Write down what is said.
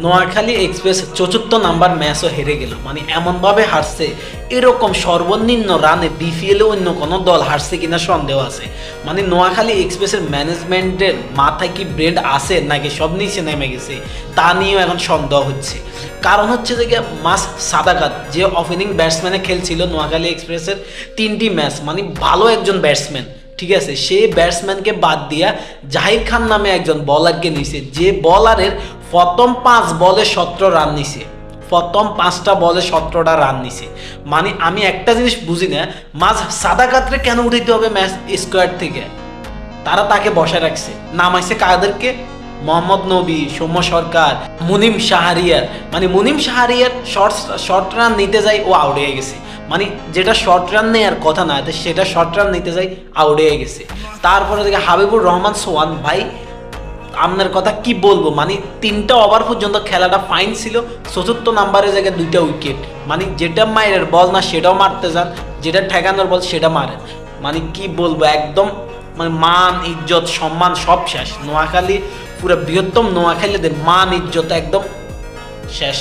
Noakhali express ৪৪ number ম্যাচও হেরে গেল, মানে এমনভাবে হারছে, এরকম সর্বনিম্ন রানে বিপিএলে অন্য কোনো দল হারছে কিনা সন্দেহ আছে। মানে নোয়াখালী এক্সপ্রেসের ম্যানেজমেন্টের মাথায় কি ব্রেন আছে নাকি সব নিচে নেমে গেছে তা নিয়েও এখন সন্দেহ হচ্ছে। কারণ হচ্ছে যে মাস সাদাকাত যে ওপেনিং ব্যাটসম্যানে খেলছিল নোয়াখালী এক্সপ্রেসের 3টি ম্যাচ, মানে ভালো একজন ব্যাটসম্যান, ঠিক আছে, সেই ব্যাটসম্যানকে বাদ দিয়া জাহির খান নামে একজন বলারকে নিছে, যে বলারের প্রথম 5 বলে 17 রান নিছে, প্রথম 5টা বলে 17টা রান নিছে। মানে আমি একটা জিনিস বুঝি না, মাঝ সাদাকাতরে কেন উঠাইতে হবে ম্যাচ স্কোয়াড থেকে? তারা তাকে বসায় রাখছে, নামাইছে কাদেরকে? মোহাম্মদ নবী, সৌম্য সরকার, মুনিম শাহরিয়ার। মানে মুনিম শাহরিয়ার শর্ট রান নিতে যাই ও আউট হয়ে গেছে, মানে যেটা শর্ট রান নেওয়ার কথা না সেটা শর্ট রান নিতে যাই আউট হয়ে গেছে। তারপরে দেখে হাবিবুর রহমান সোহান, ভাই আপনার কথা কি বলবো, মানে 3টা ওভার পর্যন্ত খেলাটা ফাইন ছিল, ৪৪ নাম্বারের জায়গায় 2টা উইকেট, মানে যেটা মায়ের বল না সেটাও মারতে যান, যেটা ঠেকানোর বল সেটা মারেন। মানে কি বলবো, একদম মানে মান ইজ্জত সম্মান সব শেষ। নোয়াখালী পুরো বৃহত্তম নোয়াখালীদের মান ইজ্জত একদম শেষ।